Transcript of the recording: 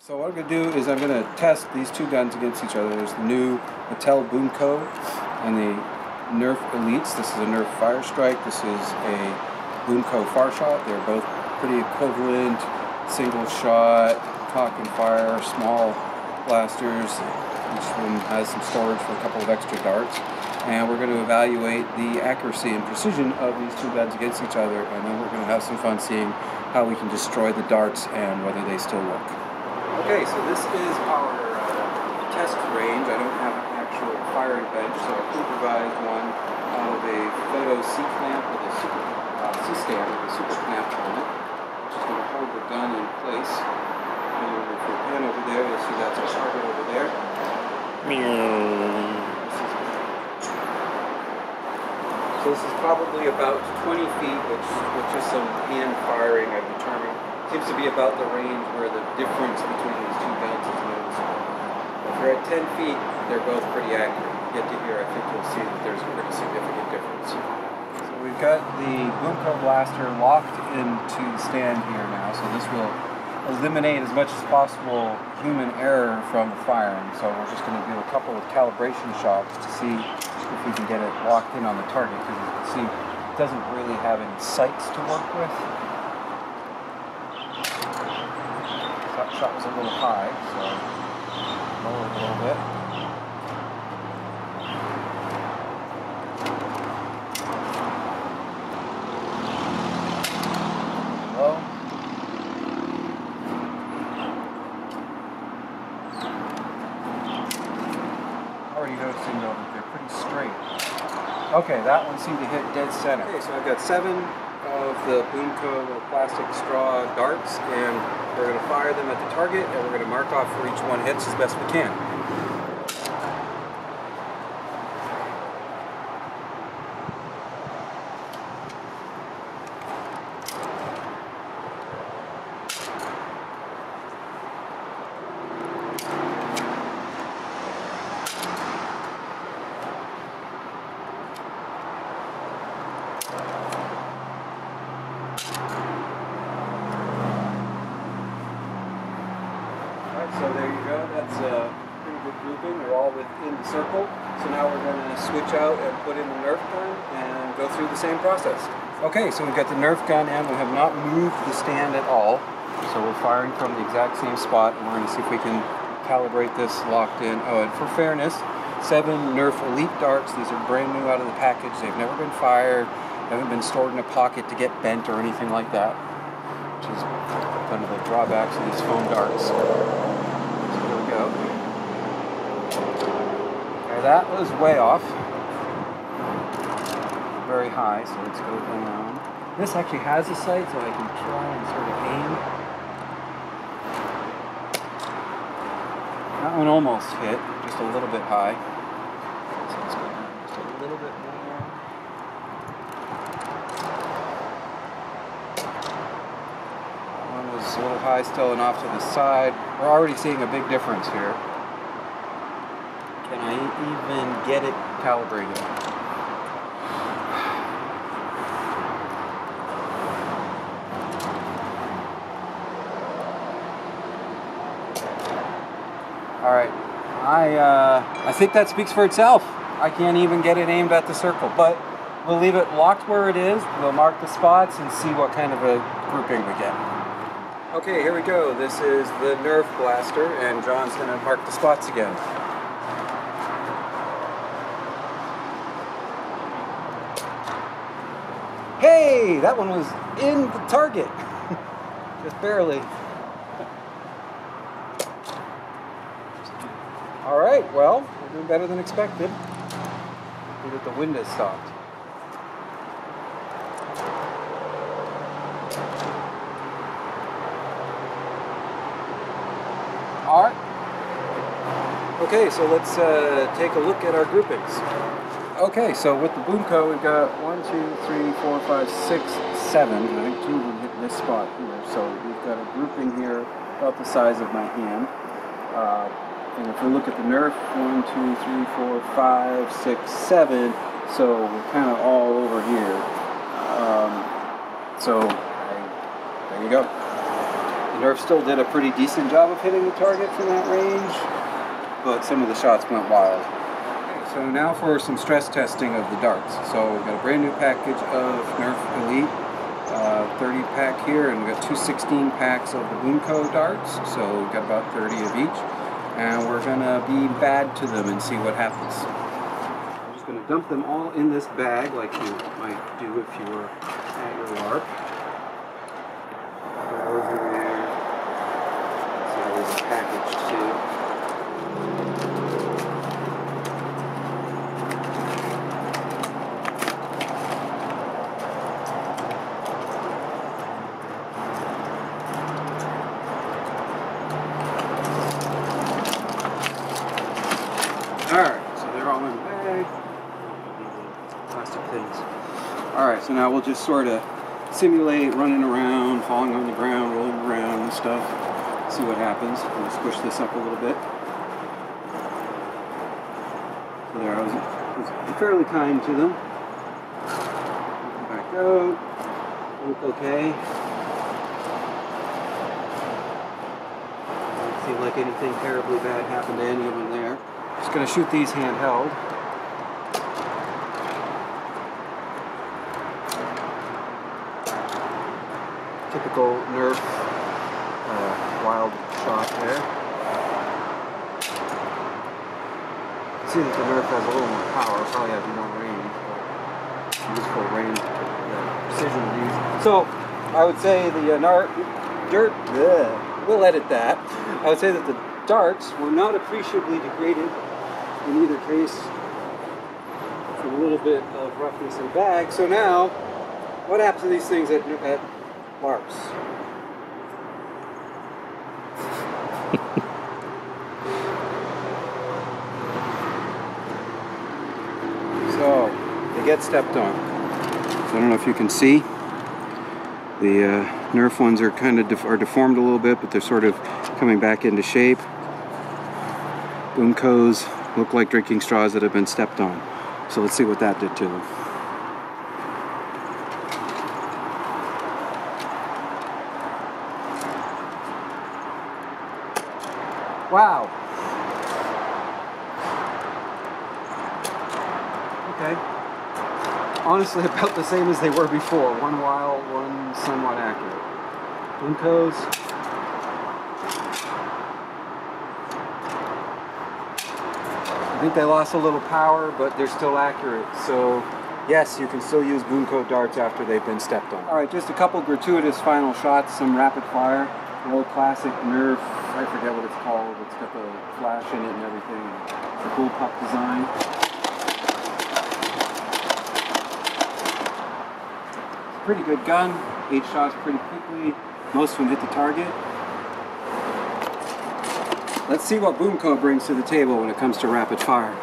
So what I'm going to do is I'm going to test these two guns against each other. There's the new Boom Co and the Nerf Elites. This is a Nerf Firestrike. This is a Boom Co Farshot. They're both pretty equivalent, single shot, cock and fire, small blasters. Each one has some storage for a couple of extra darts. And we're going to evaluate the accuracy and precision of these two guns against each other, and then we're going to have some fun seeing how we can destroy the darts and whether they still work. Okay, so this is our test range. I don't have an actual firing bench, so I improvised one out of a photo C-clamp with a C-stand with a super clamp on it, which is going to hold the gun in place. And if we pan over there, you'll see that's our target over there. So this is probably about 20 feet, which with just some hand firing I've determined seems to be about the range where the difference between these two guns is noticeable. If you're at 10 feet, they're both pretty accurate. You get to here, I think you'll see that there's a pretty significant difference. So we've got the BoomCo blaster locked into the stand here now, so this will eliminate as much as possible human error from the firing. So we're just going to do a couple of calibration shots to see if we can get it locked in on the target, because you can see it doesn't really have any sights to work with. That shot was a little high, so lower it a little bit. Low. Already noticing though that they're pretty straight. Okay, that one seemed to hit dead center. Okay, so I've got 7 of the BoomCo plastic straw darts, and we're going to fire them at the target, and we're going to mark off where each one hits as best we can. So there you go, that's a pretty good grouping. They're all within the circle. So now we're going to switch out and put in the Nerf gun and go through the same process. Okay, so we've got the Nerf gun and we have not moved the stand at all. So we're firing from the exact same spot, and we're going to see if we can calibrate this locked in. Oh, and for fairness, 7 Nerf Elite darts. These are brand new out of the package. They've never been fired, haven't been stored in a pocket to get bent or anything like that, which is one of the drawbacks of these foam darts. Go. Okay, that was way off. Very high, so let's go down. This actually has a sight, so I can try and sort of aim. That one almost hit, just a little bit high. So let's go down just a little bit more. One was a little high still and off to the side. We're already seeing a big difference here. Can I even get it calibrated? All right, I think that speaks for itself. I can't even get it aimed at the circle, but we'll leave it locked where it is. We'll mark the spots and see what kind of a grouping we get. Okay, here we go. This is the Nerf blaster, and John's going to mark the spots again. Hey, that one was in the target. Just barely. All right, well, we're doing better than expected. Good that the wind has stopped. All right. Okay, so let's take a look at our groupings. Okay, so with the BoomCo, we've got 1, 2, 3, 4, 5, 6, 7. I think 2 of them hit this spot here. So we've got a grouping here about the size of my hand. And if we look at the Nerf, 1, 2, 3, 4, 5, 6, 7. So we're kind of all over here. There you go. The Nerf still did a pretty decent job of hitting the target from that range, but some of the shots went wild. Okay, so now for some stress testing of the darts. So we've got a brand new package of Nerf Elite 30 pack here, and we've got two 16 packs of the BoomCo darts, so we've got about 30 of each, and we're gonna be bad to them and see what happens. I'm just gonna dump them all in this bag like you might do if you were at your LARP. Over there. See how these are packaged too. Alright, so they're all in the bag. Plastic things. Alright, so now we'll just sort of simulate running around, falling on the ground, rolling around and stuff. See what happens. I'm going to squish this up a little bit. So there, I was fairly kind to them. Back out. Look okay. Doesn't seem like anything terribly bad happened to any of them there. Just going to shoot these handheld. Typical Nerf wild shot there. You see that the Nerf has a little more power, probably has more range, but useful range, precision of these. So I would say the we'll edit that. I would say that the darts were not appreciably degraded in either case from a little bit of roughness in the bag. So now, what happens to these things at LARPs? So, they get stepped on. So I don't know if you can see. The Nerf ones are kind of deformed a little bit, but they're sort of coming back into shape. BoomCos look like drinking straws that have been stepped on. So let's see what that did to them. Wow. Okay. Honestly, about the same as they were before. One wild, one somewhat accurate. BoomCos. I think they lost a little power, but they're still accurate. So, yes, you can still use BoomCo darts after they've been stepped on. Alright, just a couple gratuitous final shots, some rapid fire. The old classic Nerf, I forget what it's called. It's got the flash in it and everything. It's a cool puck design. It's a pretty good gun. 8 shots pretty quickly. Most of them hit the target. Let's see what BoomCo brings to the table when it comes to rapid fire.